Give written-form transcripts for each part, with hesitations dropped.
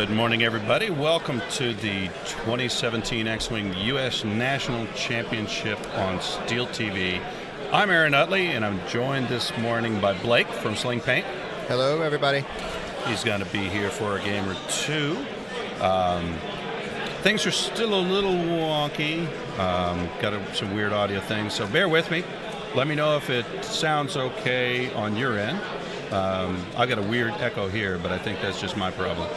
Good morning, everybody. Welcome to the 2017 X-Wing U.S. National Championship on Steel TV. I'm Aaron Utley, and I'm joined this morning by Blake from Sling Paint. Hello, everybody. He's going to be here for a game or two. Things are still a little wonky. Got some weird audio things, so bear with me. Let me know if it sounds okay on your end. I got a weird echo here, but I think that's just my problem.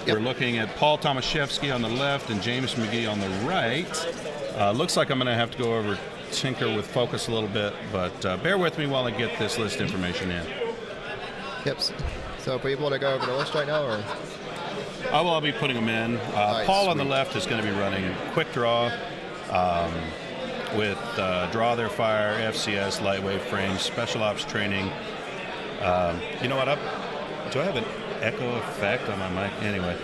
We're looking at Paul Tomashevski on the left and James McGee on the right. Looks like I'm going to have to go over tinker with focus a little bit, but bear with me while I get this list information in. Yep. So are you able to go over the list right now, or? I'll be putting them in. Paul on the left is going to be running quick draw with draw their fire, FCS, lightweight frames, special ops training. You know what? Do I have an echo effect on my mic? Anyway,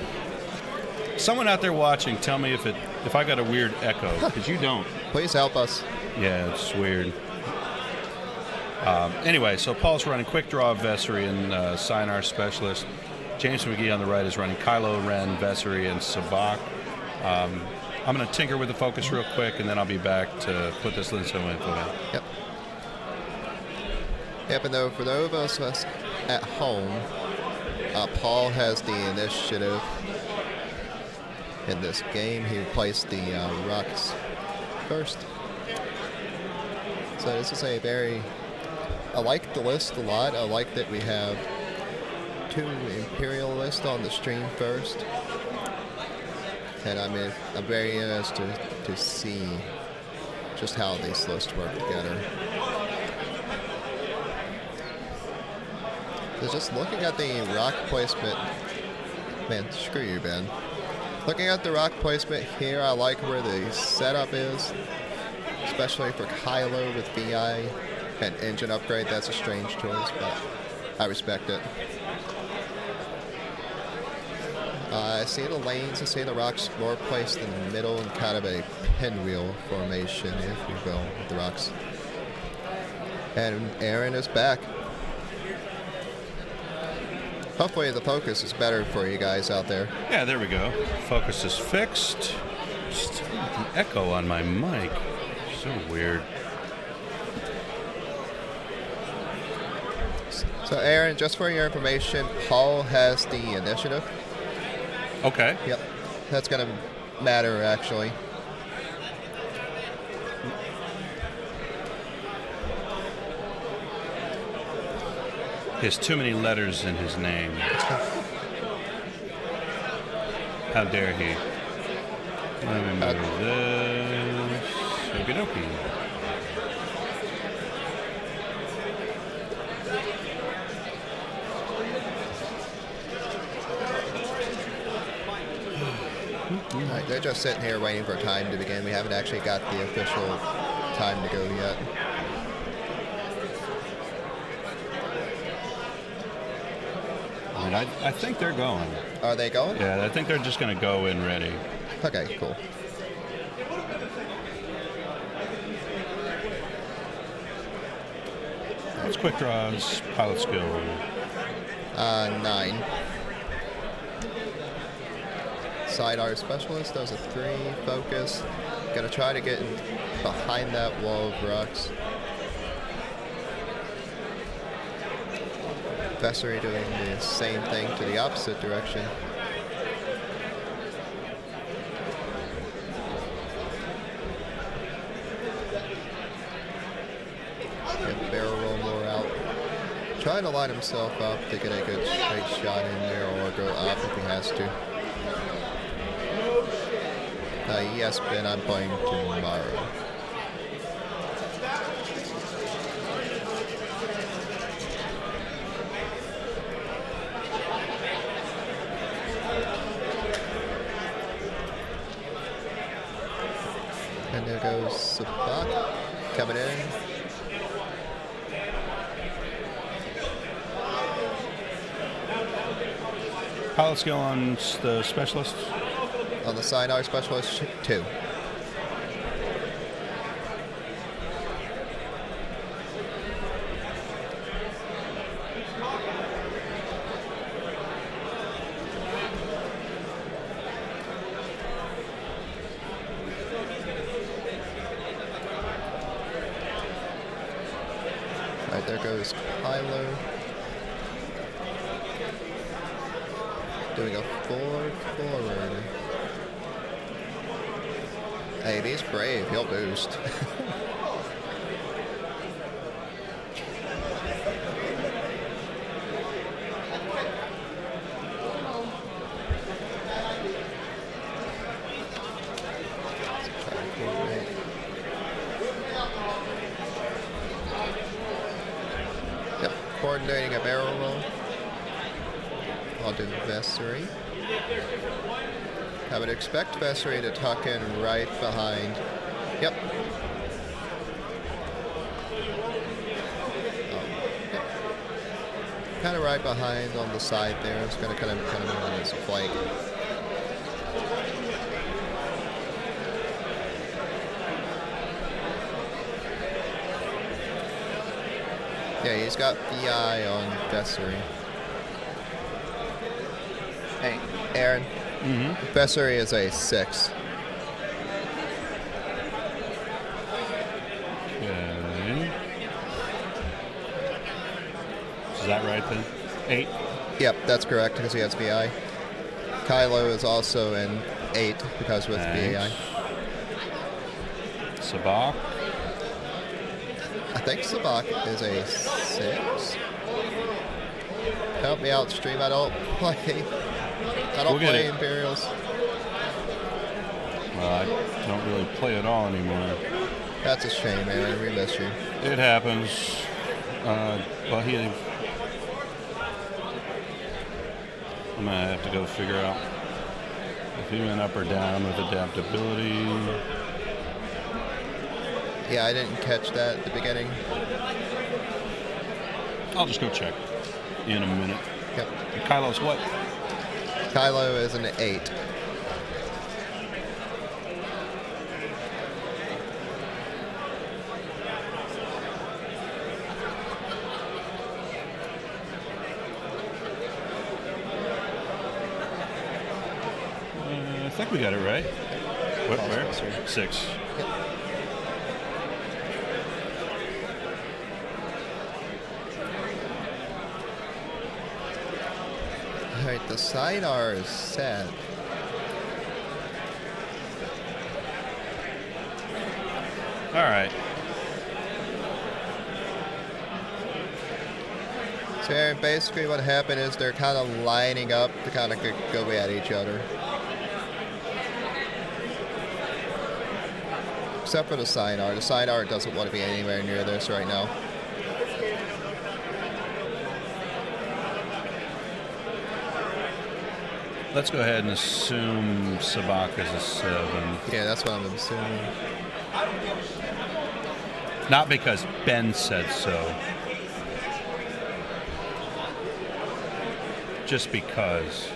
someone out there watching, tell me if I got a weird echo, because you don't. Please help us. Yeah, it's weird. Anyway, so Paul's running quick draw, Vessery, and Sinar Specialist. James McGee on the right is running Kylo Ren, Vessery, and Sabak. I'm going to tinker with the focus real quick, and then I'll be back to put this info in. Yep. Yep, and though for those of us at home, Paul has the initiative in this game. He placed the rocks first. So this is a I like the list a lot. I like that we have two Imperial lists on the stream first. And I'm very interested to see just how these lists work together. So just looking at the rock placement, man, screw you, Ben. Looking at the rock placement here, I like where the setup is, especially for Kylo with VI and engine upgrade. That's a strange choice, but I respect it. I see the lanes, I see the rocks more placed in the middle in kind of a pinwheel formation, if you will, with the rocks. And Aaron is back. Hopefully the focus is better for you guys out there. Yeah, there we go. Focus is fixed. Still an echo on my mic. So weird. So Aaron, just for your information, Paul has the initiative. Okay. Yep. That's going to matter, actually. He has too many letters in his name. How dare he? Let me move this. Okie dokie. Alright, they're just sitting here waiting for time to begin. We haven't actually got the official time to go yet. I think they're going. Are they going? Yeah, I think they're just going to go in ready. Okay, cool. It's quick draws, pilot skill. 9. Sidearm Specialist, those are 3. Focus. Gonna try to get behind that wall of rocks. Vessery doing the same thing to the opposite direction. Get barrel roll more out. Trying to line himself up to get a good straight shot in there, or go up if he has to. Yes, Ben, I'm playing tomorrow. And there goes Sabak coming in. Pilot skill on the Specialist? On the Sinar Specialist, 2. Right, there goes Kylo. Doing a forward. Hey, he's brave. He'll boost. Yep, coordinating a barrel roll. I'll do Vessery. I would expect Vessery to tuck in right behind. Yep. Yep. Kind of right behind on the side there. It's going to kind of move on his flank. Yeah, he's got VI on Vessery. Hey, Aaron. Vessery is a 6. Okay. Is that right then? 8? Yep, that's correct because he has VI. Kylo is also an 8 because with VI. Sabak? I think Sabak is a 6. Help me out, stream. I don't play Imperials. Well, I don't really play at all anymore. That's a shame, man. We miss you. It happens. Well, I'm gonna have to go figure out if he went up or down with adaptability. Yeah, I didn't catch that at the beginning. I'll just go check in a minute. Yep. Kylo's what? Kylo is an 8. I think we got it right. What, where? 6. Yep. Alright, the sidearm is set. Alright. So Aaron, basically what happened is they're kind of lining up to kind of go at each other. Except for the sidearm. The sidearm doesn't want to be anywhere near this right now. Let's go ahead and assume Sabak is a 7. Yeah, that's what I'm assuming. Not because Ben said so. Just because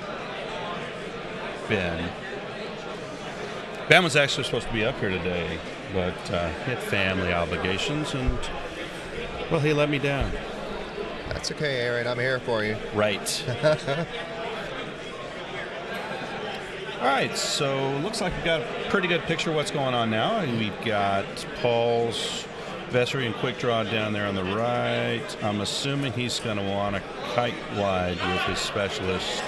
Ben was actually supposed to be up here today, but he had family obligations, and, well, he let me down. That's okay, Aaron. I'm here for you. Right. All right, so looks like we've got a pretty good picture of what's going on now. We've got Paul's Vessery and Quick Draw down there on the right. I'm assuming he's going to want to kite wide with his specialist.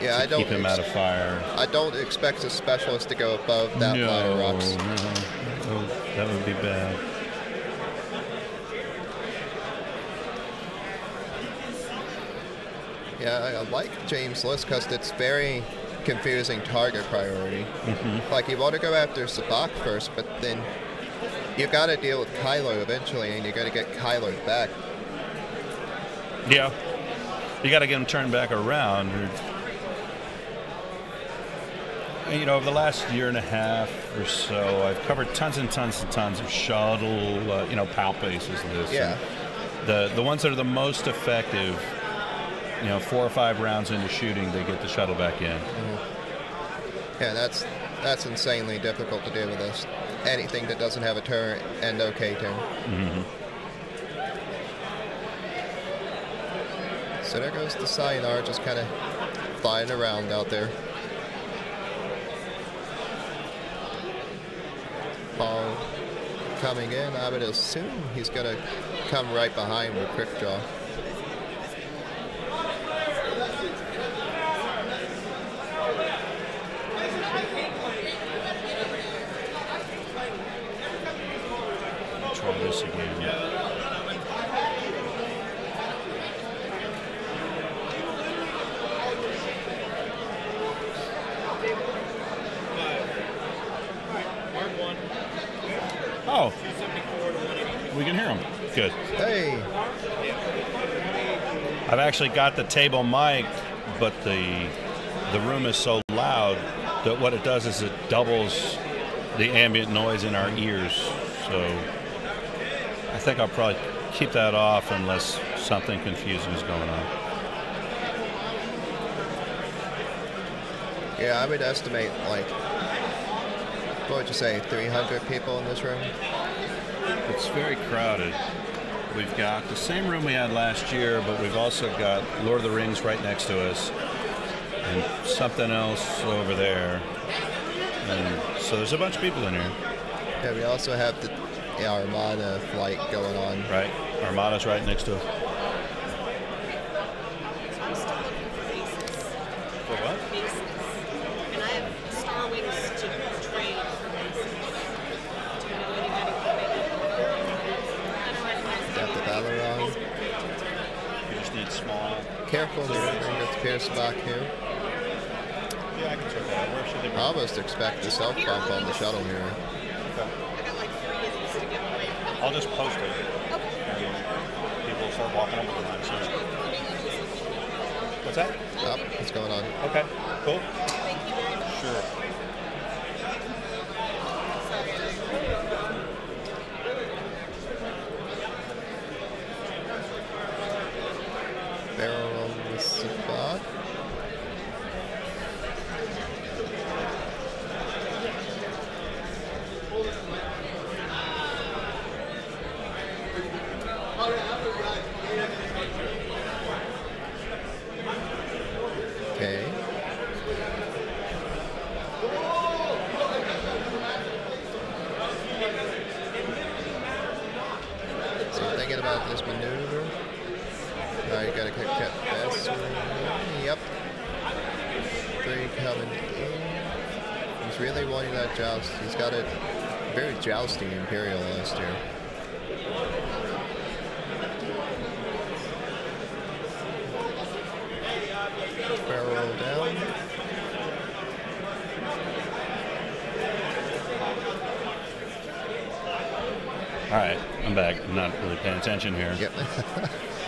Yeah, I don't keep him out of fire. I don't expect a specialist to go above that line of rocks. No, that would be bad. Yeah, I like James' list because it's very confusing target priority. Like, you want to go after Sabak first, but then you've got to deal with Kylo eventually, and you got to get Kylo back. Yeah, you got to get him turned back around. You know, over the last year and a half or so, I've covered tons and tons and tons of shuttle, PAL bases. Yeah. The ones that are the most effective, 4 or 5 rounds into shooting, they get the shuttle back in. Yeah, that's insanely difficult to do with this. Anything that doesn't have a turn and OK turn. So there goes the Sayonara, just kind of flying around out there. Paul coming in, I would assume he's going to come right behind with quick draw. Try this again. Oh, we can hear them. Good. Hey, I've actually got the table mic, but the room is so loud that what it does is it doubles the ambient noise in our ears. So I think I'll probably keep that off unless something confusing is going on. yeah, I would estimate like, what would you say, 300 people in this room? It's very crowded. We've got the same room we had last year, but we've also got Lord of the Rings right next to us and something else over there. And so there's a bunch of people in here. Yeah, we also have the Armada flight going on. Right. Armada's right next to us. So I'm still looking for bases. For what? Bases. And I have Star Wings to trade for bases. Do you know anybody who may I don't recognize Got the Balleron. You just need small. Careful, there's Pierce back here. Yeah, I can check that out. Where should they be? I almost expect a self bump on the shuttle here. I got like 3 of these to give away. I'll just post it. Okay. And people will start walking over the line soon. What's that? Oh, what's going on? Okay, cool. Thank you very much. Sure. Barrel roll with Sabak. Okay. So you're thinking about this maneuver? Now you gotta kick that fast. Yep. 3 coming in. He's really wanting that joust. He's got a very jousting Imperial last year. Barrel roll down. All right, I'm back. I'm not really paying attention here. Yep.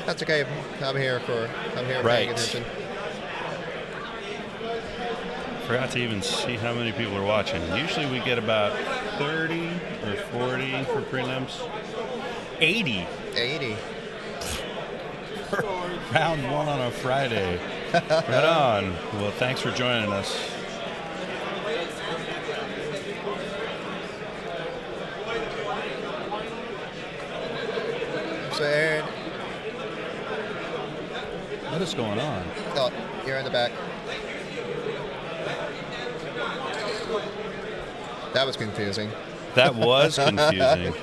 That's okay. I'm here Right. paying attention. Forgot to even see how many people are watching. Usually we get about 30 or 40 for prelims. 80 80. for round 1 on a Friday. Right on. Well, thanks for joining us. So Aaron, What is going on? oh, you're in the back. That was confusing. That was confusing.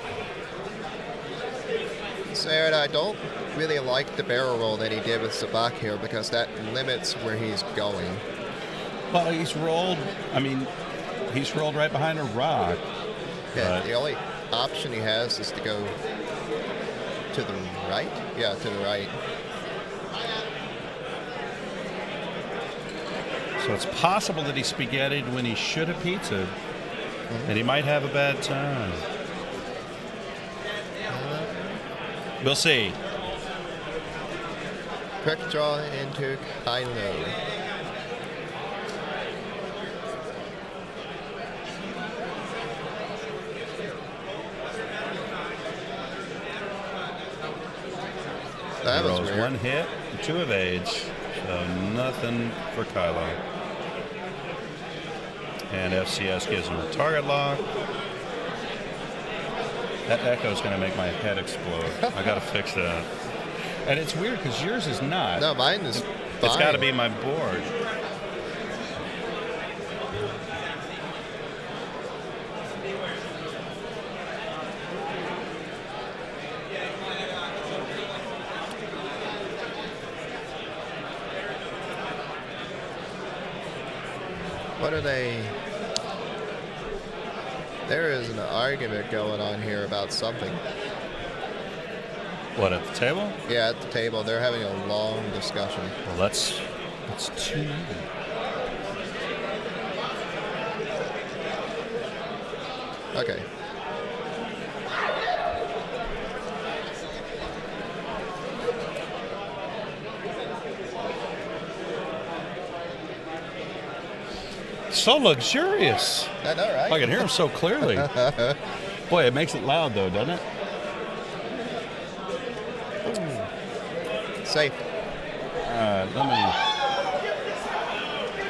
So Aaron, I don't really like the barrel roll that he did with Sabak here because that limits where he's going. Well, he's rolled. I mean, he's rolled right behind a rock. Yeah, But- the only option he has is to go to the right. Yeah, to the right. So it's possible that he spaghettied when he should have pizza, and he might have a bad time. We'll see. Quick draw into Kylo. That He was rolls weird. 1 hit, 2 evades, so nothing for Kylo. And FCS gives him a target lock. That echo is going to make my head explode. I got to fix that. And it's weird because yours is not. No, mine is fine. It's got to be my board. What are they? There is an argument going on here about something. What, at the table? Yeah, at the table. They're having a long discussion. Well, let's tune in. Okay. So luxurious. I know, right? I can hear him so clearly. Boy, it makes it loud, though, doesn't it? Safe. Let me...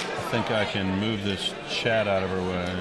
I think I can move this chat out of her way.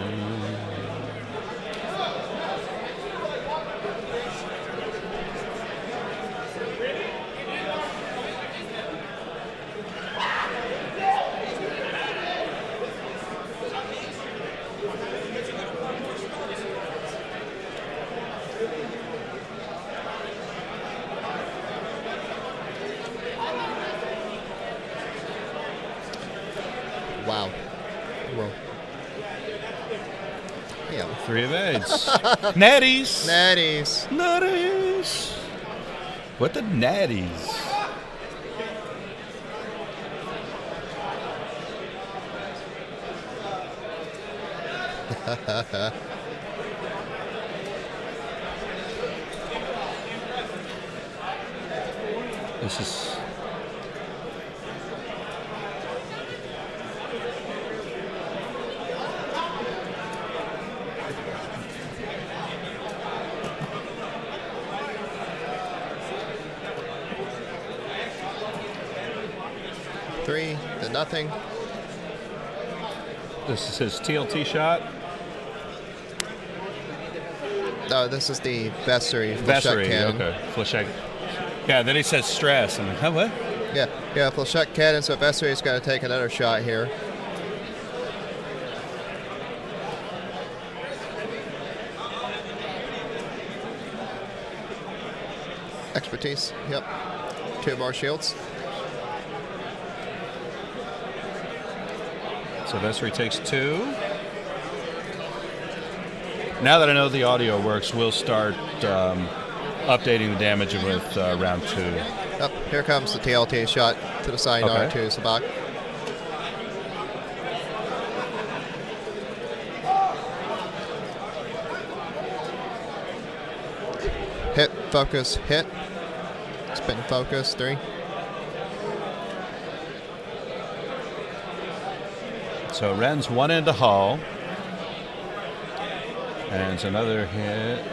Wow. Well. Yeah. 3 of eights. Natties. Natties. Natties. What the natties? This is... Three to nothing. This is his TLT shot. No, this is the Vessery. Vessery, okay. Flechette. Yeah, then he says stress. I'm like, huh, what? Yeah, Flechette cannon, so Vessery is going to take another shot here. Expertise, yep. 2 more shields. So Vessery takes 2. Now that I know the audio works, we'll start updating the damage with round 2. Up, here comes the TLT shot to the side R2 Sabak. Hit, focus, hit. Spin, focus, 3. So Ren's 1 into hull. And it's another hit.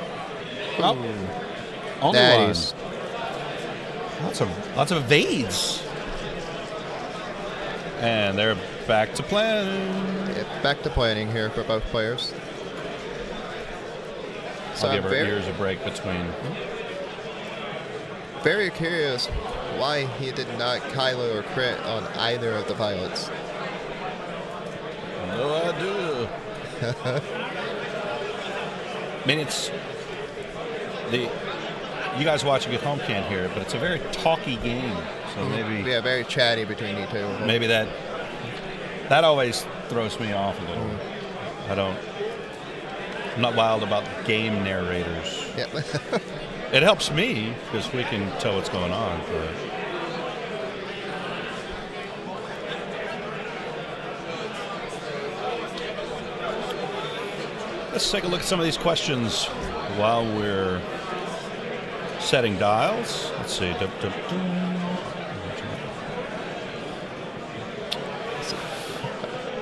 Oh, only Natties. one. Lots of evades. And they're back to planning. Yeah, back to planning here for both players. So I'll give her ears a break between. Very curious why he did not Kylo or crit on either of the pilots. No idea. I mean, it's the you guys watching at home can't hear it, but it's a very talky game. So maybe very chatty between you two. Maybe that always throws me off a little. I'm not wild about game narrators. Yep. It helps me because we can tell what's going on. But let's take a look at some of these questions while we're setting dials. Let's see.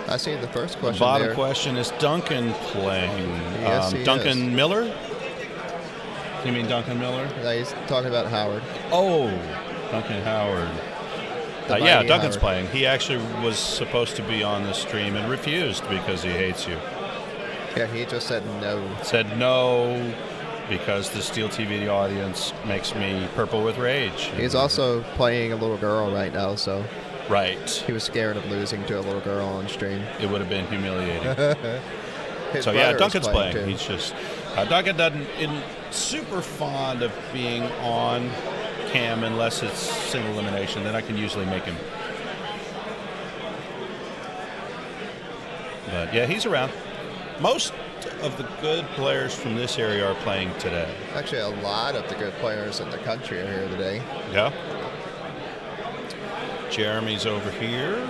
I see the first question. The bottom there. question is Duncan playing. Yes, he Duncan is. Miller? You mean Duncan Miller? No, he's talking about Howard. Oh, Duncan Howard. The Yeah, mighty Duncan's Howard. playing. He actually was supposed to be on the stream and refused because he hates you. Yeah, he just said no. Said no because the Steel TV audience makes me purple with rage. He's also playing a little girl right now, so Right. he was scared of losing to a little girl on stream. It would have been humiliating. His So yeah, brother is Duncan's playing. too. He's just Duncan isn't super fond of being on cam unless it's single elimination. Then I can usually make him But yeah, he's around. Most of the good players from this area are playing today. Actually, a lot of the good players in the country are here today. Yeah. Jeremy's over here.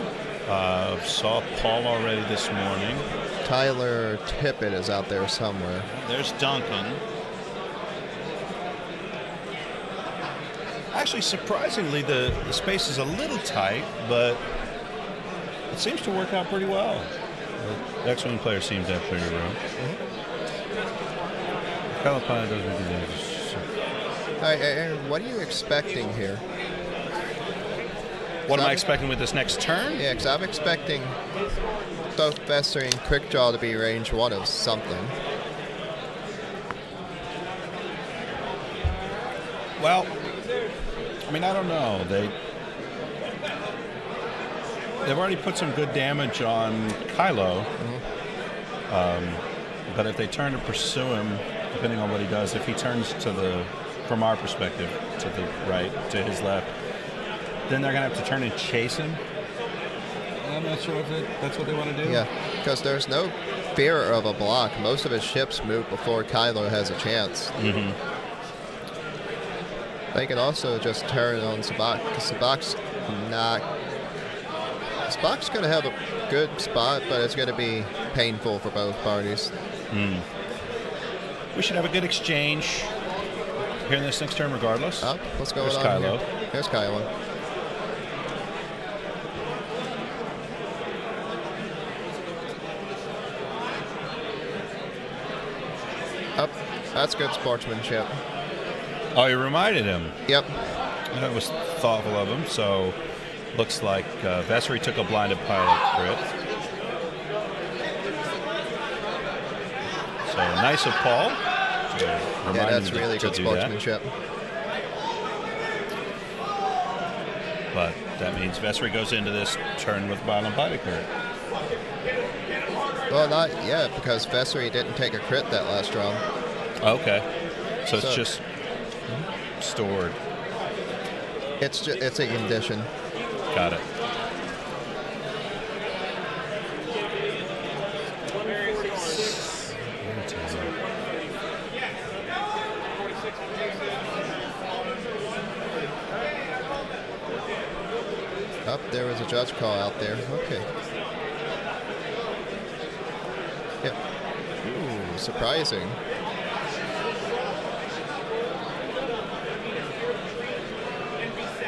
Saw Paul already this morning. Tyler Tippett is out there somewhere. There's Duncan. Actually, surprisingly, the space is a little tight, but it seems to work out pretty well. The X-Wing player seems to have plenty of room. Calipine doesn't do this. All right, Aaron, what are you expecting here? What am I expecting with this next turn? Yeah, because I'm expecting both Vessery and Quickjaw to be range 1 of something. Well, I mean, I don't know. They've already put some good damage on Kylo. But if they turn to pursue him, depending on what he does, if he turns to the, from our perspective, to the right, to his left, then they're going to have to turn and chase him. I'm not sure if that's what they want to do. Yeah, because there's no fear of a block. Most of his ships move before Kylo has a chance. They can also just turn on Sabak, because Sabak's going to have a good spot, but it's going to be painful for both parties. We should have a good exchange here in this next turn regardless. Oh, what's going There's on Kylo. here? There's Kylo. Up. That's good sportsmanship. Oh, you reminded him. Yep. That was thoughtful of him. So, looks like Vessery took a blinded pilot crit. So, nice of Paul. Yeah, that's really good sportsmanship. But that means Vessery goes into this turn with violent pilot crit. Well, not yet, because Vessery didn't take a crit that last round. Okay. So it's just stored. It's a condition. Got it. Up there was a judge call out there. Okay. Yep. Ooh, surprising.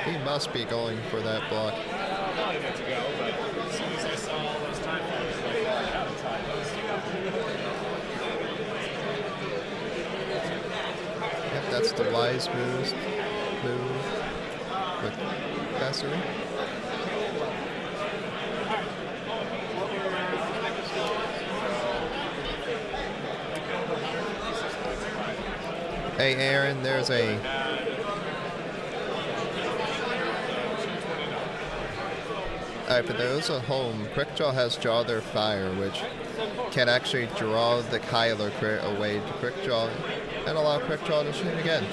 He must be going for that block. Yep, that's the wise move with Vessery. Hey, Aaron, there's a... Alright, for those at home, Quickjaw has Draw Their Fire, which can actually draw the Kylo crit away to Quickjaw and allow Quickjaw to shoot again.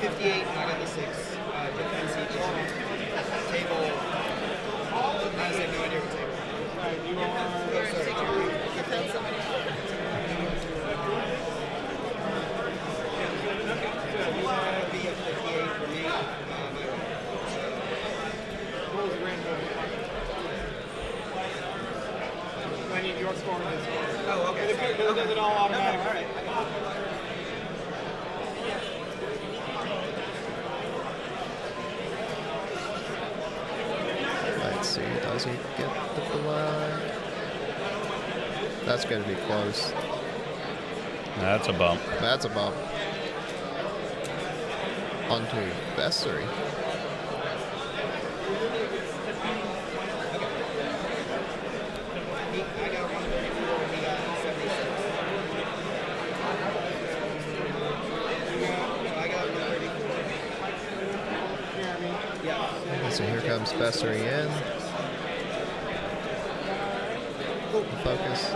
58, I got the 6. Defense each. Table. I honestly have no idea what table. Defense. Be a 58 for me. I need your score and his score. Oh, okay. It does it all automatically. All right. Let's see, does he get the block? That's going to be close. That's a bump. That's a bump. Onto Vessery. I got 134, he got 76. I got 134. Yeah. So here comes Vessery in. Focus.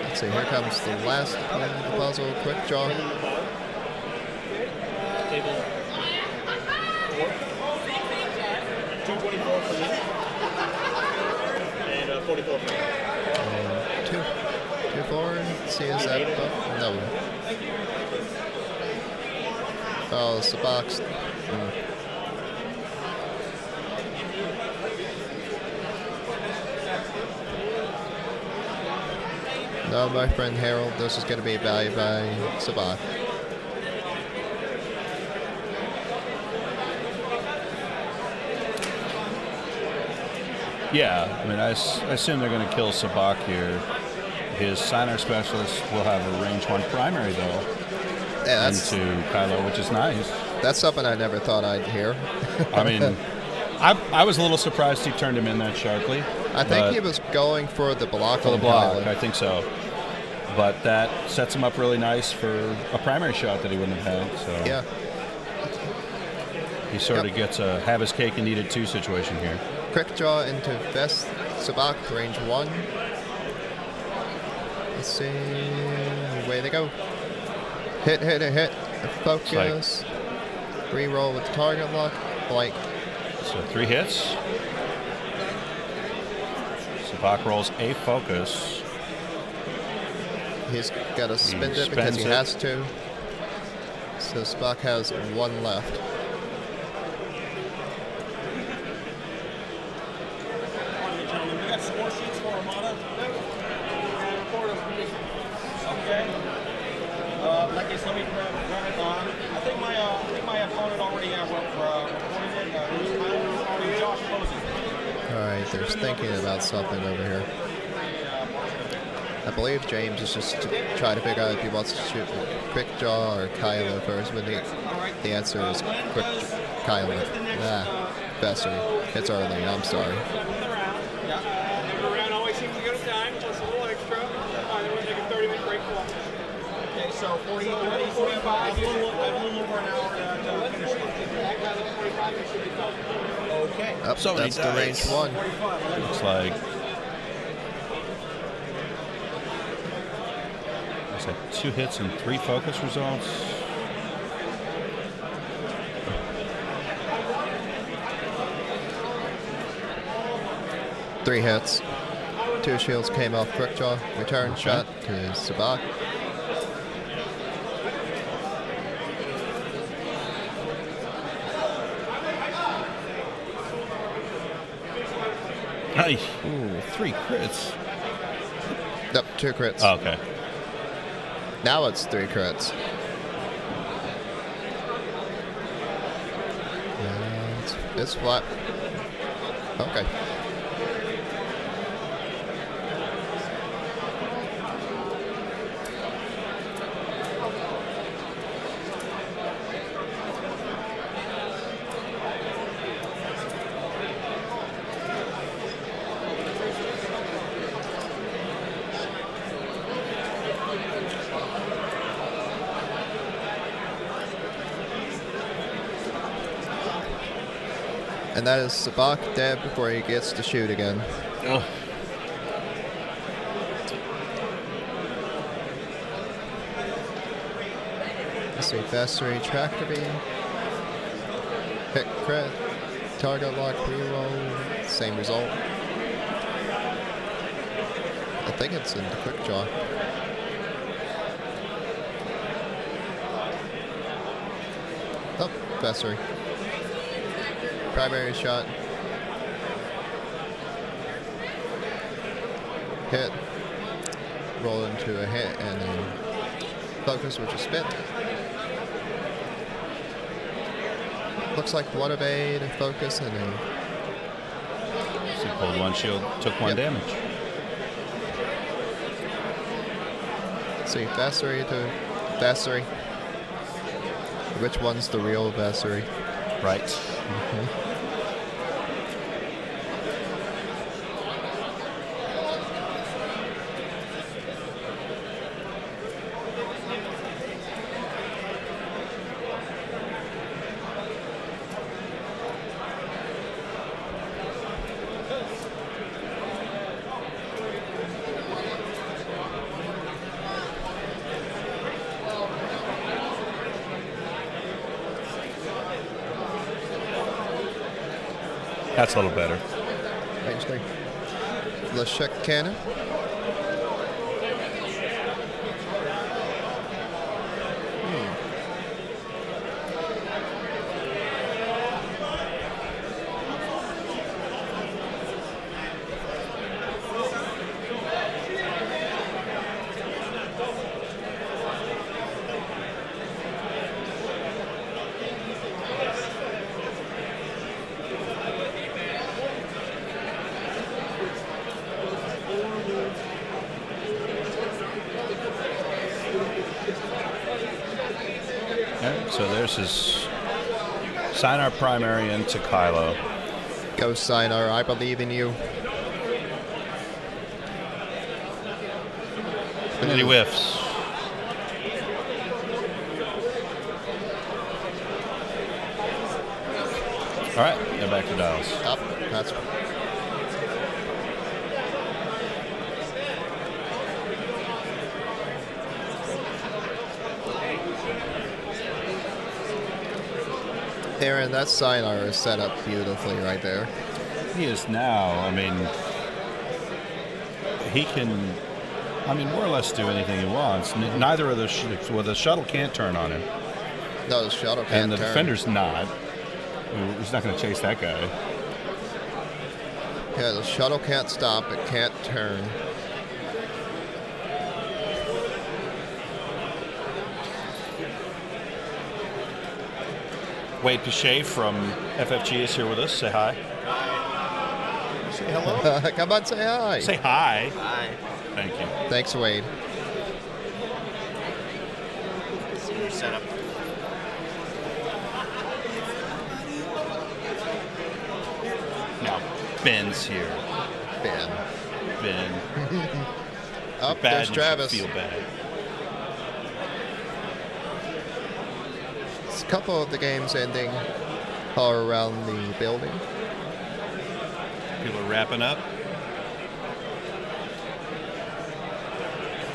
Let's see, here comes the last one of the puzzle, Quickjaw. 224 for me. And 44 for me. And 2 forward. CSF. No. Oh, it's the box. No, my friend Harold, this is going to be valued by Sabak. Yeah, I mean, I assume they're going to kill Sabak here. His signer specialist will have a range 1 primary, though, Yeah, into Kylo, which is nice. that's something I never thought I'd hear. I mean, I was a little surprised he turned him in that sharply. I think he was going for the block. For the on block, Kylo. I think so. But that sets him up really nice for a primary shot that he wouldn't have had. So Yeah. he sort of gets a have his cake and eat it too situation here. Quick draw into Vest Sabak, range 1. Let's see. Way to go. Hit. Focus. Reroll with target lock. Blank. So 3 hits. Sabak rolls a focus. He's got to spend He it because he spends it. has to. So Spock has 1 left. Gentlemen, we got score sheets for Armada. Okay. Like I said, let me run it on. I think my opponent already recorded it. Josh Posey. Alright, there's thinking about something over here. I believe James is just trying to figure out if he wants to shoot Quick Jaw or Kylo first, but the answer is Quick Kylo. Besser. It's early, I'm sorry. Every round always seems to go to time, just a little extra. Then we'll take a 30-minute break for lunch. Okay, so 40, 30, 45, I have a little over an hour to finish it. Okay. Up, So many that's the dice. range 1. Looks like looks like 2 hits and 3 focus results. Three hits. 2 shields came off Quick Jaw. Return shot to Sabak. Nice. Ooh, 3 crits. Yep, 2 crits. Oh, okay. Now it's 3 crits. It's flat. Okay. And that is Sabak dead before he gets to shoot again. Oh. Let's see, Vessery, Tractor Beam, hit crit, target lock, reroll, same result. I think it's in the Quick Draw. Oh, Vessery. Primary shot. Hit. Roll into a hit and then focus, which is spit. Looks like one evade, a focus, and a... So he pulled 1 shield, took 1 damage. See, Vessery to Vessery. Which one's the real Vessery? Right. That's a little better. Range 3. Let's check cannon. So there's his Sinar primary into Kylo. Go Sinar, I believe in you. And then he whiffs. All right, go back to dials. Up. That's Aaron, that Sinar is set up beautifully right there. He is now. I mean, he can, more or less do anything he wants. Neither of the the shuttle can't turn on him. No, the shuttle can't And the turn. defender's not. He's not going to chase that guy. Yeah, the shuttle can't stop. It can't turn. Wade Pichet from FFG is here with us. Say hi. Say hello. Come on, say hi. Say hi. Hi. Thank you. Thanks, Wade. See your setup. Now, Ben's here. Ben. Ben. Up, Bad, there's you should Travis. feel bad. A couple of the games ending are around the building. People are wrapping up.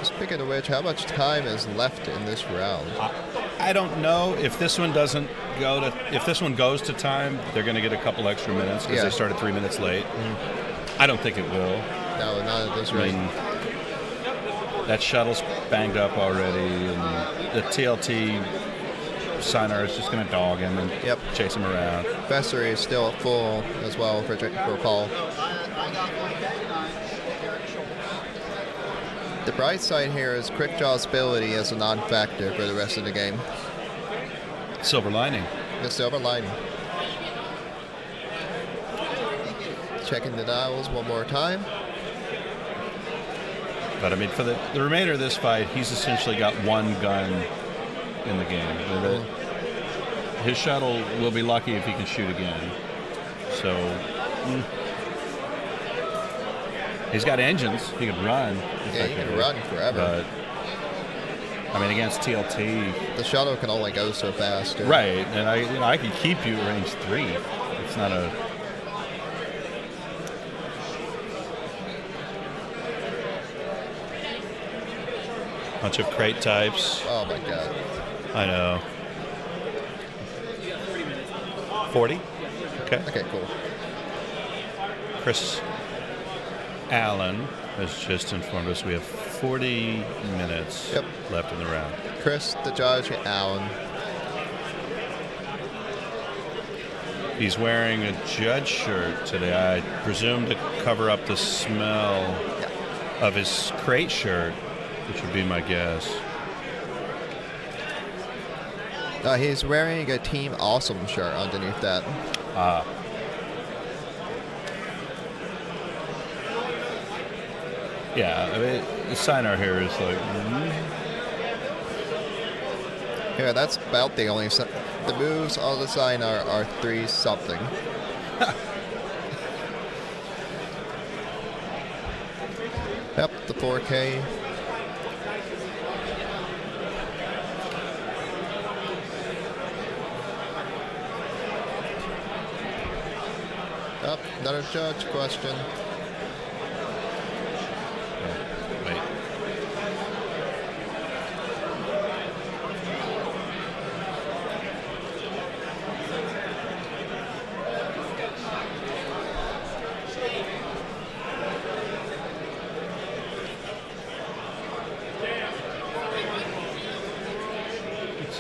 Speaking of which, how much time is left in this round? I don't know if this one doesn't go to. If this one goes to time, they're going to get a couple extra minutes because Yeah. they started 3 minutes late. I don't think it will. No, not at this I rate. mean, that shuttle's banged up already, and the TLT Sinar is just going to dog him and Yep. chase him around. Vessery is still full as well for Paul. The bright side here is Quickjaw's ability is a non-factor for the rest of the game. Silver lining. The silver lining. Checking the dials one more time. But I mean, for the remainder of this fight, he's essentially got one gun in the game. His shuttle will be lucky if he can shoot again. So he's got engines. He can run. Yeah, he can run forever. But I mean, against TLT, The shuttle can only go so fast. too. right? And I could keep you at range 3. It's not a. Bunch of crate types. Oh my god. I know. 40? Okay. Okay, cool. Chris Allen has just informed us we have 40 minutes Yep. left in the round. Chris, the judge, Allen. He's wearing a judge shirt today, I presume to cover up the smell of his crate shirt, which would be my guess. He's wearing a Team Awesome shirt underneath that. Yeah, I mean, the Sinar here is like, Yeah, that's about the only... The moves on the sign are 3 something. Yep, the 4K. Up, another judge question. wait.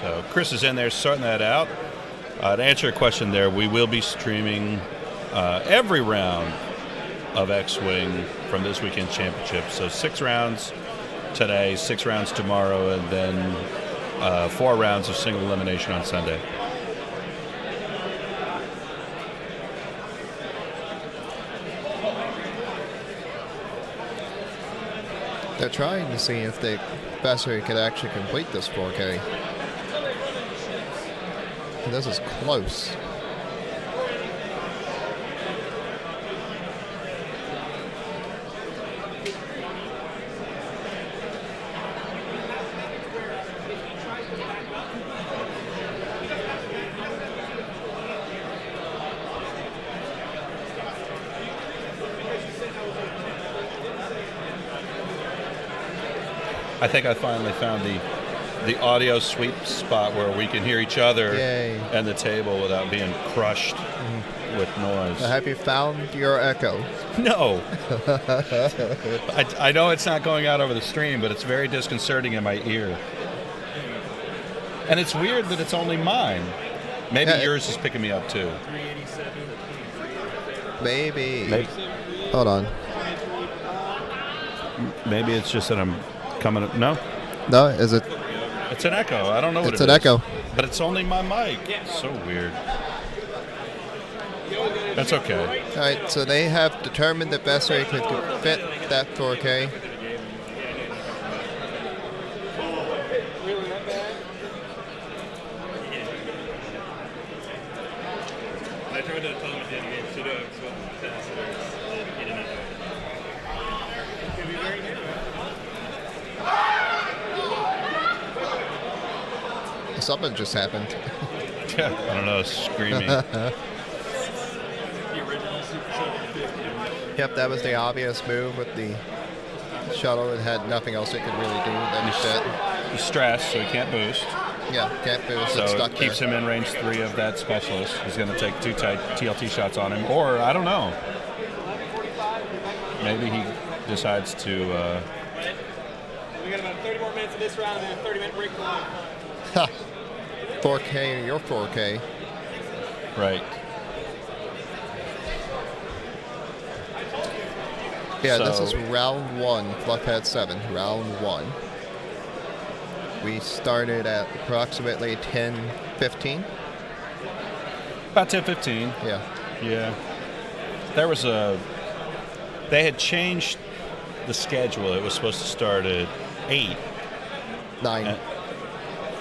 So Chris is in there sorting that out. To answer your question there, we will be streaming every round of X-Wing from this weekend championship. So 6 rounds today, 6 rounds tomorrow, and then 4 rounds of single elimination on Sunday. They're trying to see if the Bessery could actually complete this 4K. This is close. I think I finally found the audio sweet spot where we can hear each other Yay. and the table without being crushed with noise. Have you found your echo? No. I know it's not going out over the stream, but it's very disconcerting in my ear. And it's weird that it's only mine. Maybe yours is picking me up too. Maybe. Hold on. Maybe it's just that I'm coming up. No? No, is it? It's an echo. I don't know what it is. It's an echo. But it's only my mic. So weird. That's okay. All right, so they have determined that Bessery could fit that 4K. Really that bad? I tried to tell him at the end of the game, should have switched the capacitors. He didn't do it. Could be very good. Something just happened. I don't know, screaming. The original Super Shuttle 50. Yep, that was the obvious move with the shuttle. It had nothing else it could really do. Then shit. He's stressed, so he can't boost. Yeah, can't boost. So It's it stuck keeps there. him in range 3 of that specialist. He's going to take 2 tight TLT shots on him. Or, I don't know. Maybe he decides to... We got about 30 more minutes of this round and then a 30-minute break for lunch. Ha! 4K, your 4K. Right. Yeah, this So- is round 1, Fluffhead 7, round 1. We started at approximately 10:15. About 10:15. Yeah. Yeah. There was a... They had changed the schedule. It was supposed to start at 8. 9.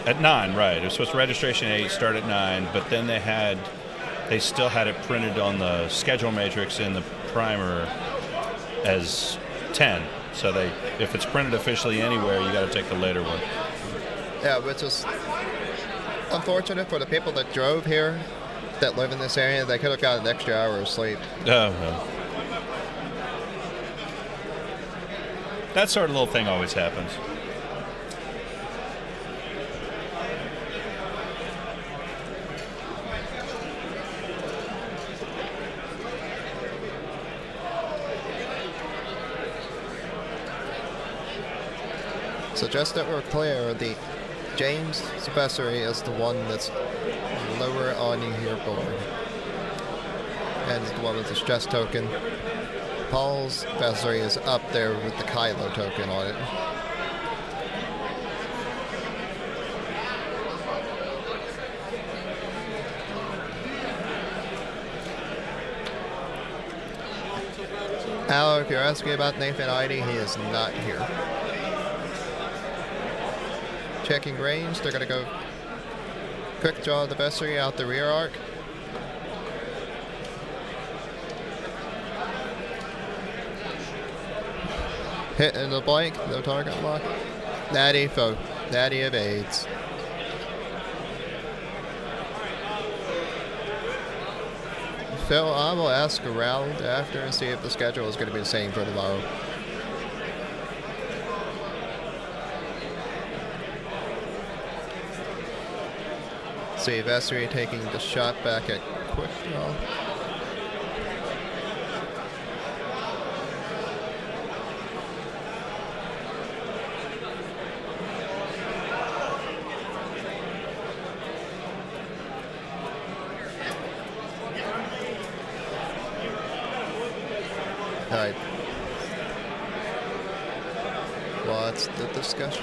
At 9, right. It was supposed to registration at 8, start at 9, but then they still had it printed on the schedule matrix in the primer as 10. So if it's printed officially anywhere, you got to take the later one. Yeah, which is unfortunate for the people that drove here, that live in this area. They could have got an extra hour of sleep. Oh, well. That sort of little thing always happens. So just that we're clear, the James Bessery is the one that's lower on your board. And the one with the stress token. Paul's Bessery is up there with the Kylo token on it. Al, if you're asking about Nathan Idy, he is not here. Checking range, they're going to go quick draw the Bessery out the rear arc. Hit in the blank, no target lock. Natty evades. Phil, I will ask around after and see if the schedule is going to be the same for tomorrow. See, Vessery taking the shot back at quick draw. All right. What's the discussion?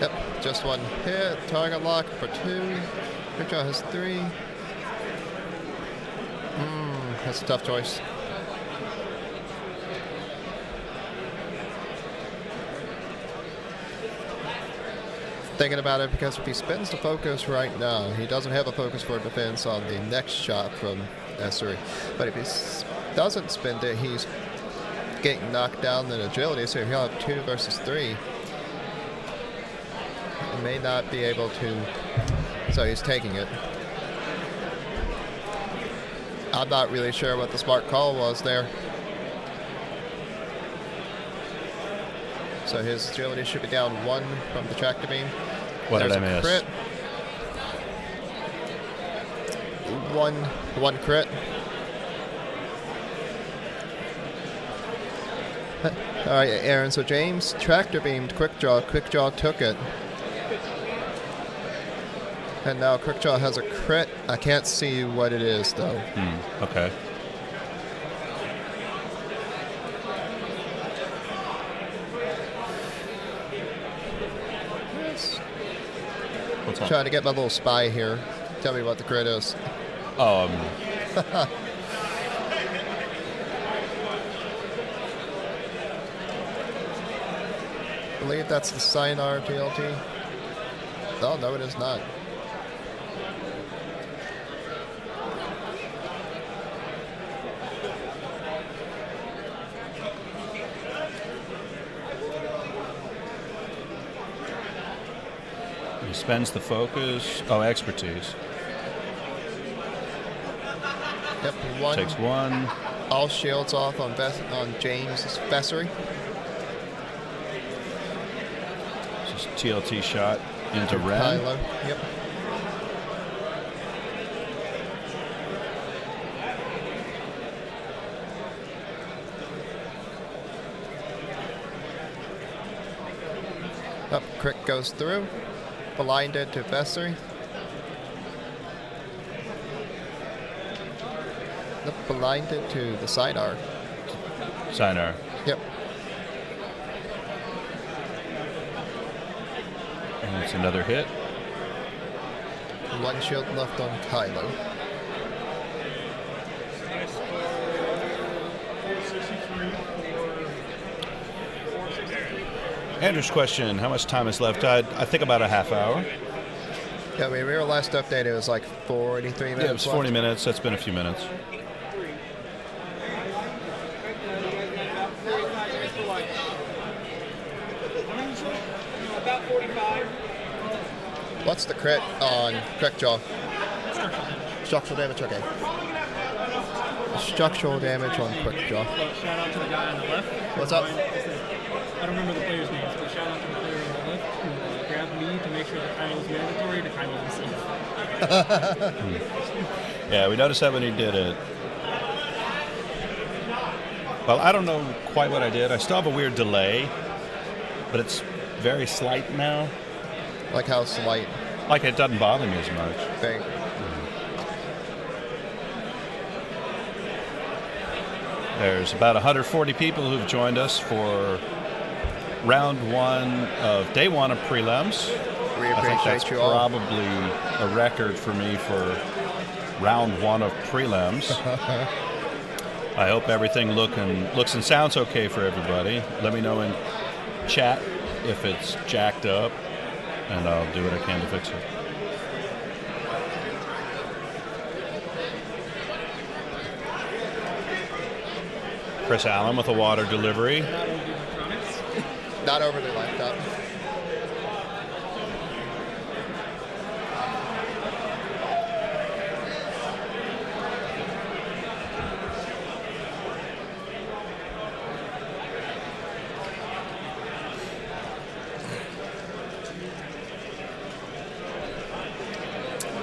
Yep, just one hit. Target lock for 2. Quickdraw has 3. That's a tough choice. Thinking about it, because if he spends the focus right now, he doesn't have a focus for defense on the next shot from S3. But if he doesn't spend it, he's getting knocked down in agility, so he'll have 2 versus 3. He may not be able to, so he's taking it. I'm not really sure what the smart call was there. So his agility should be down 1 from the tractor beam. What did I miss? Crit. One crit. All right, Aaron. So James tractor beamed Quickdraw. Quickdraw took it. And now Quickdraw has a crit. I can't see what it is, though. Okay. What's up? Trying to get my little spy here. Tell me what the crit is. I believe that's the Sinar TLT. Oh, no, it is not. He spends the focus. Oh, expertise. Yep, 1. Takes 1. All shields off on James' Vessery. Just TLT shot into Ren. Kylo. Yep. Up, crit goes through. Blinded to Vessery. Blinded to the Sinar. Sinar. Yep. And it's another hit. 1 shield left on Kylo. Andrew's question, how much time is left? I think about a half hour. Yeah, we were last updated, it was like 43 minutes. Yeah, it was 40 minutes. That's been a few minutes. About 45. What's the crit on Quickdraw? Structural damage, okay. Structural damage on Quickdraw. Shout out to the guy on the left. What's up? I don't remember the player's names, but shout out to the player on the left who grabbed me to make sure that Kylo was mandatory to Kylo himself. Yeah, we noticed that when he did it. Well, I don't know quite what I did. I still have a weird delay, but it's very slight now. Like how slight? Like it doesn't bother me as much. Thing. There's about 140 people who've joined us for round 1 of day 1 of prelims. We I think that's appreciate you all. probably a record for me for round 1 of prelims. I hope everything looks and sounds okay for everybody. Let me know in chat if it's jacked up, and I'll do what I can to fix it. Chris Allen with a water delivery. Not over the laptop.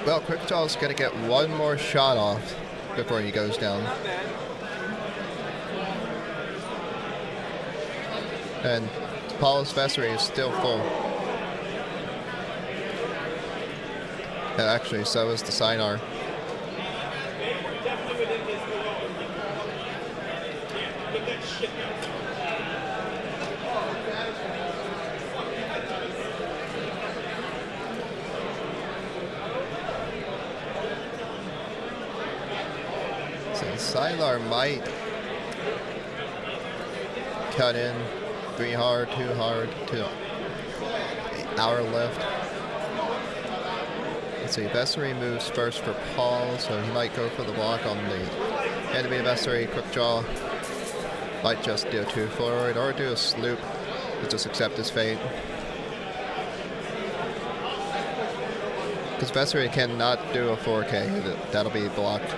Well, Quickjaw's going to get 1 more shot off before he goes down. And Paul's vestry is still full. And actually, so is the sidearm. Sylar might cut in 3 hard, 2 hard, 2 hour left. Let's see, vestry moves first for Paul, so he might go for the block on the enemy vestry. Quick draw. Might just do a 2 forward or do a sloop to just accept his fate. Because vestry cannot do a 4K, that'll be blocked.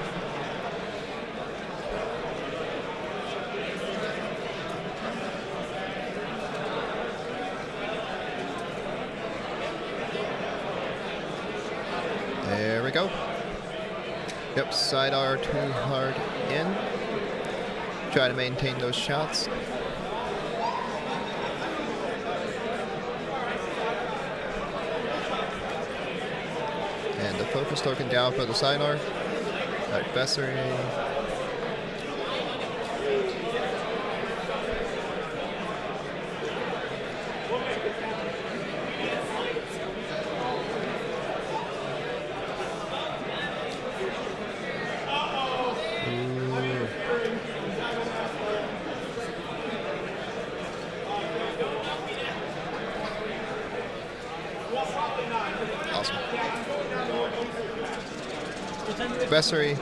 There we go. Yep, side R 2 hard in. Try to maintain those shots. And the focus token down for the side R. Right, vestry. Awesome. Vestry,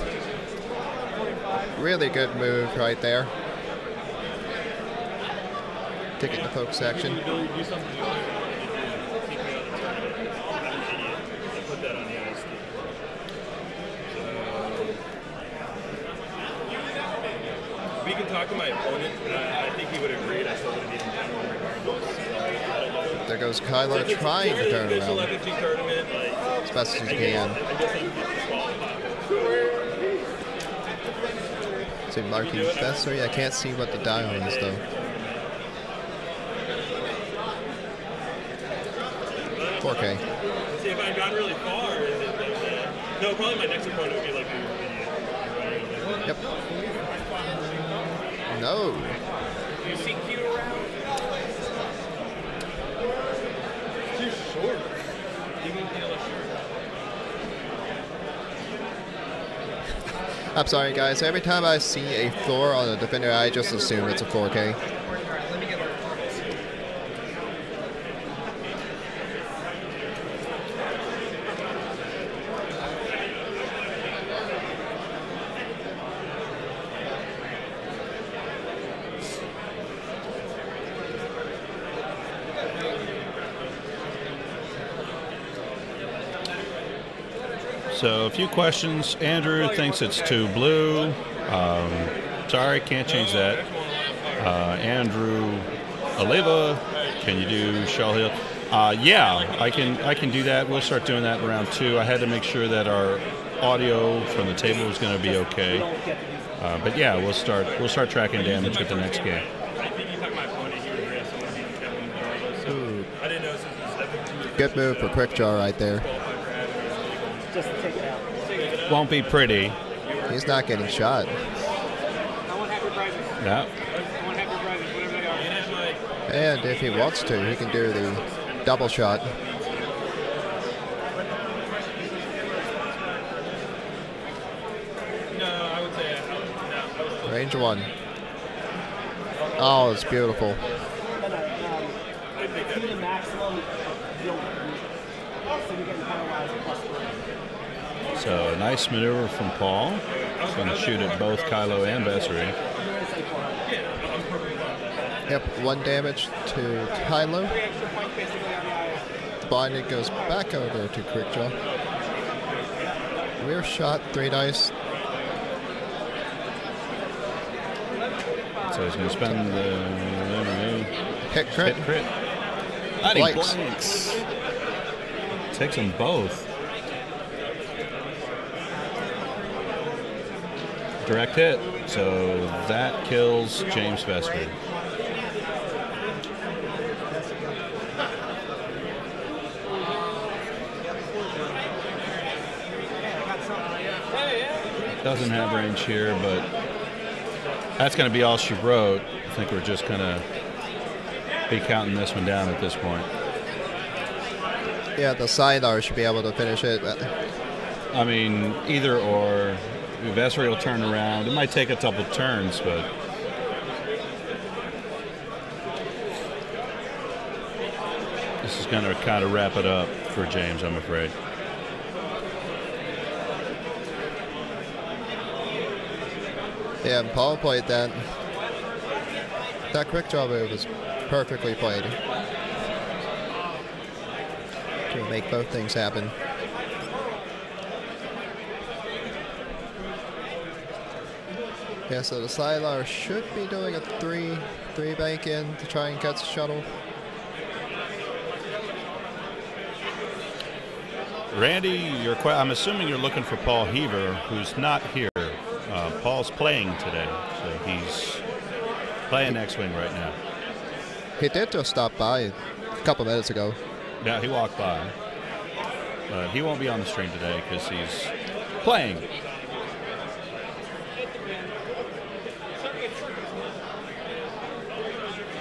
really good move right there. Ticket to focus action. We can talk to my opponent. I think he would agree. I still would have beaten him regardless. There goes Kylo trying to turn around as best as he can. See, marking vestry. I can't see what the dial is though. Okay. See, if I got really far, is it like no, probably my next opponent would be like an idiot. Yep. No. You see Q around? Too short. You can feel a short. I'm sorry, guys. Every time I see a floor on a defender, I just assume it's a 4K. So a few questions. Andrew thinks it's too blue. Sorry, can't change that. Andrew Oliva, can you do Shell Hill? Yeah, I can do that. We'll start doing that in round 2. I had to make sure that our audio from the table was going to be okay. But yeah, we'll start tracking damage with the next game. Ooh. Good move for quick draw right there. Just take it out. Won't be pretty. He's not getting shot. I want happy prizes. No. I want happy prizes, whatever they are. And if he wants to, he can do the double shot. No, I would say no. Range 1. Oh, it's beautiful. Do the maximum, you'll so you're getting penalized plus 3. So nice maneuver from Paul. He's going to shoot at both Kylo and Vessery. Yep, 1 damage to Kylo. Blinded goes back over to Quickdraw. Rear shot, 3 dice. So he's going to spend the Hit crit. hit crit. And he Blanks. blanks. Takes them both. Direct hit. So that kills James Vessery. Doesn't have range here, but that's going to be all she wrote. I think we're just going to be counting this one down at this point. Yeah, the sidearm should be able to finish it. But I mean, either or. Vessery will turn around. It might take a couple turns, but this is going to kind of wrap it up for James, I'm afraid. yeah, Paul played that. That quick draw move was perfectly played to make both things happen. Yeah, so the Silar should be doing a three bank in to try and catch the shuttle. Randy, I'm assuming you're looking for Paul Heaver, who's not here. Paul's playing today, so he's playing X-Wing right now. He did just stop by a couple minutes ago. Yeah, he walked by. But he won't be on the stream today because he's playing.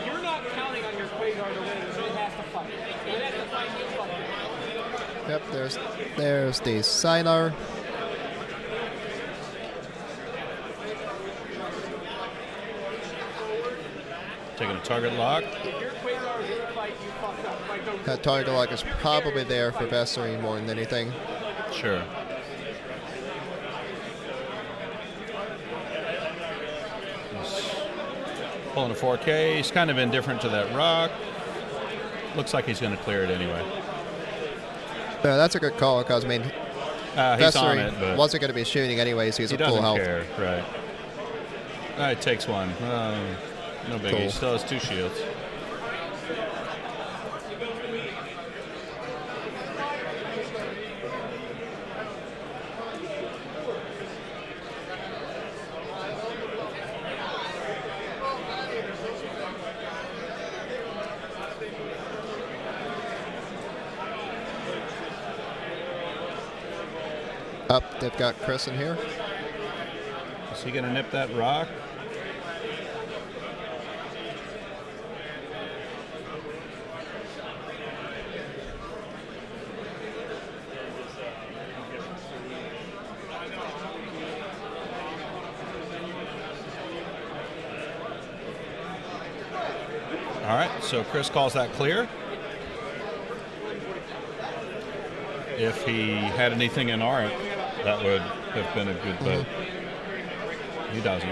You're not counting on your Quasar to win, so it has to fight. It has to fight you fucking. Yep, there's the Silar. Taking a target lock. If your Quasar is in a fight, you fucked up. Like, don't That target lock is probably there for Vessery more than anything. Sure. He's pulling a 4K. He's kind of indifferent to that rock. Looks like he's going to clear it anyway. Yeah, that's a good call because I mean, He's on Vessery it, but wasn't going to be shooting anyways. He's he at full doesn't health. care. Right. All right, takes one. No biggie. Cool. He still has 2 shields. Up, they've got Chris in here. Is he going to nip that rock? All right, so Chris calls that clear. If he had anything in arc, that would have been a good bet. He doesn't.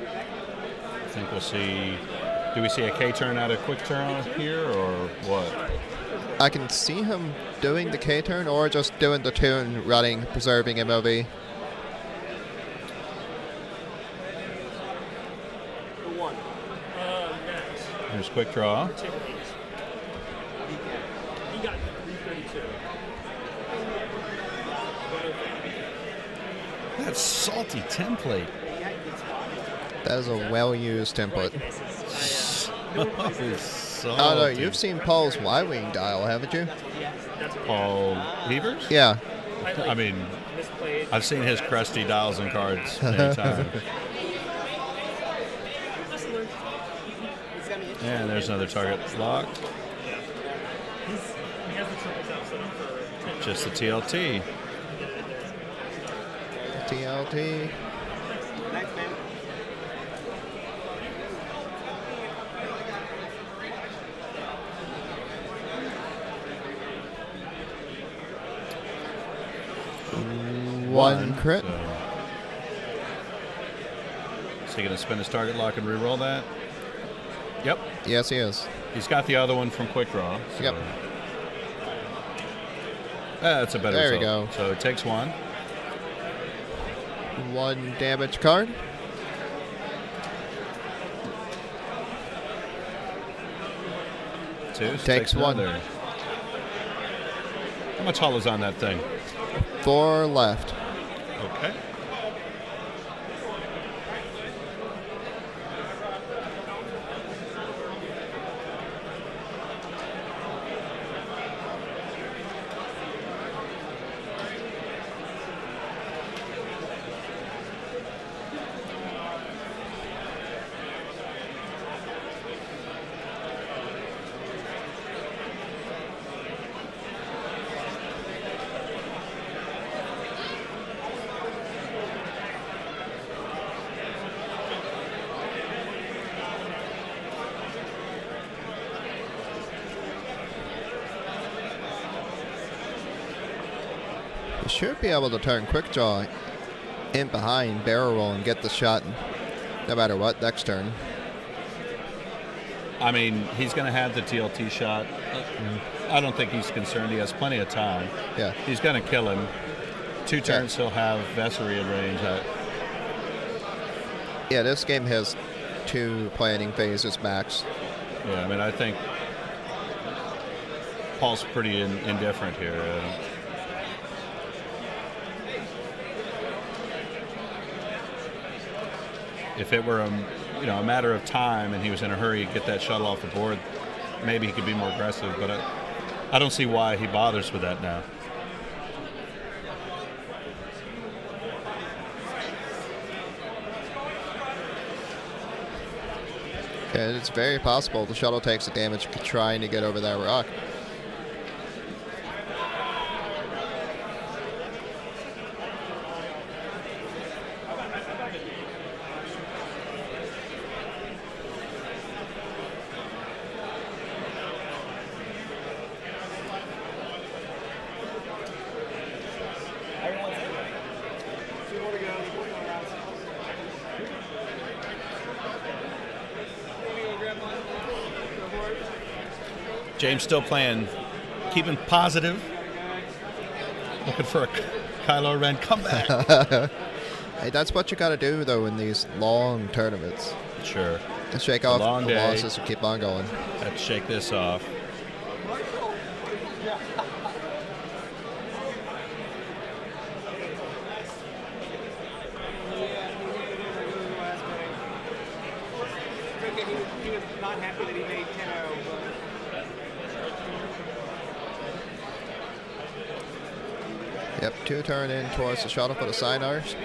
I think we'll see. Do we see a K-turn out of quick turn here, or what? I can see him doing the K-turn or just doing the tune, running, preserving MOV. There's quick draw. He got 332. That's salty template. That is a well-used template. Salty. Oh no, you've seen Paul's Y-Wing dial, haven't you? Paul Beavers? Yeah. I mean, I've seen his crusty dials and cards many times. And there's another target lock. Just the TLT. TLT. Thanks, man. One crit. So he going to spin his target lock and re-roll that? Yep. Yes, he is. He's got the other one from quick draw. So. Yep. That's a better There we result. go. So it takes one. One damage card. Two. So Takes one. another. How much hull is on that thing? 4 left. Okay. should be able to turn quick draw in behind, barrel roll, and get the shot no matter what next turn. I mean, he's going to have the TLT shot. I don't think he's concerned. He has plenty of time. Yeah. He's going to kill him. 2 turns, he'll have Vessery in range. Yeah, this game has 2 planning phases max. Yeah, I mean, I think Paul's pretty indifferent here. If it were a matter of time and he was in a hurry to get that shuttle off the board, maybe he could be more aggressive, but I don't see why he bothers with that now. And it's very possible the shuttle takes the damage trying to get over that rock. James still playing, keeping positive, looking for a Kylo Ren comeback. Hey, that's what you got to do, though, in these long tournaments. Sure. And shake off long the day. losses and keep on going. Have to shake this off. He was not happy that he made 10-0, Yep, 2 turn in towards the shuttle for the signers.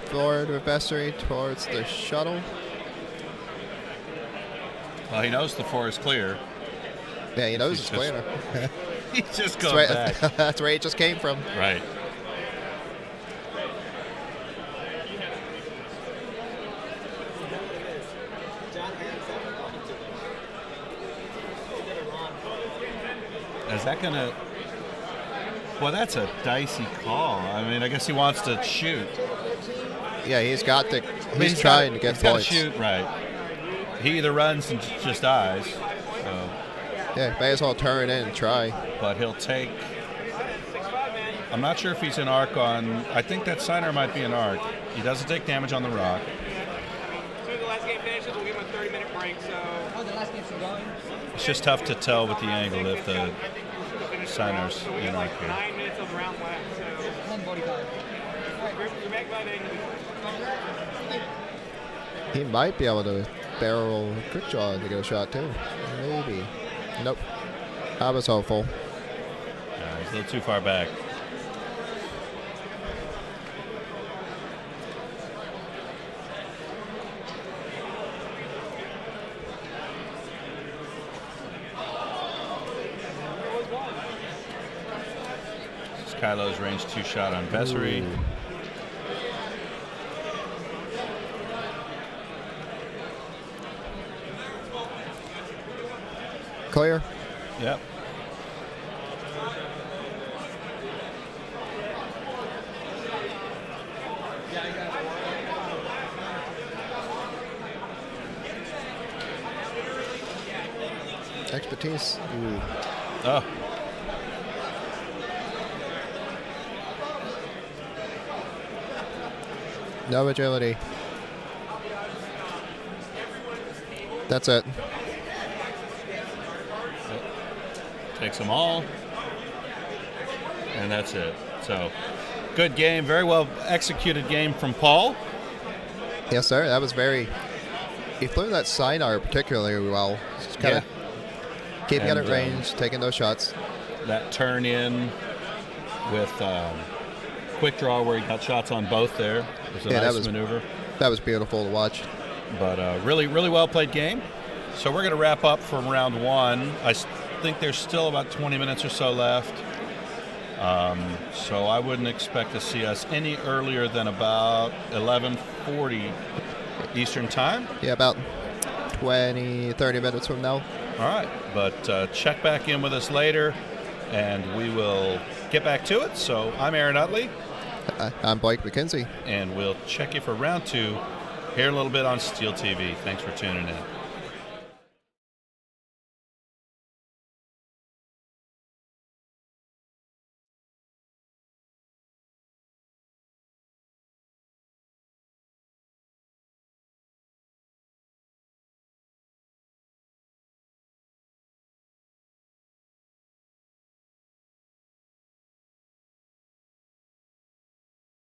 Forward with Vessery towards the shuttle. Well, he knows the 4 is clear. Yeah, he knows it's clear. He's just going That's back. that's where he just came from. Right. Is that going to... Well, that's a dicey call. I mean, I guess he wants to shoot. Yeah, he's got the... He's trying to get points. He's got to shoot, right. He either runs and just dies. So. Yeah, may as well turn in and try. But he'll take... I'm not sure if he's in arc on... I think that signer might be in arc. He doesn't take damage on the rock. As soon as the last game finishes, we'll give him a 30-minute break, so... Oh, the last game's still going? It's just tough to tell with the angle if the signer's in arc here. 9 minutes of the round left, so... 10:45. You're back by then. He might be able to barrel quick draw to get a shot too. Maybe. Nope. I was hopeful. He's a little too far back. This is Kylo's range 2 shot on Vessery. Ooh. Clear. Yep. Expertise. Ooh. Oh. No agility. That's it. Takes them all. And that's it. So, good game. Very well executed game from Paul. Yes, sir. That was very... He flew that sidearm particularly well. Just kind of keeping it at range, taking those shots. That turn in with quick draw where he got shots on both there. It was a nice maneuver. That was beautiful to watch. But really, really well played game. So we're going to wrap up from round 1. I think there's still about 20 minutes or so left. So I wouldn't expect to see us any earlier than about 11:40 Eastern time. Yeah, about 20, 30 minutes from now. All right, but check back in with us later, and we will get back to it. So I'm Aaron Utley. I'm Blake McKenzie. And we'll check you for round 2 here in a little bit on Steel TV. Thanks for tuning in.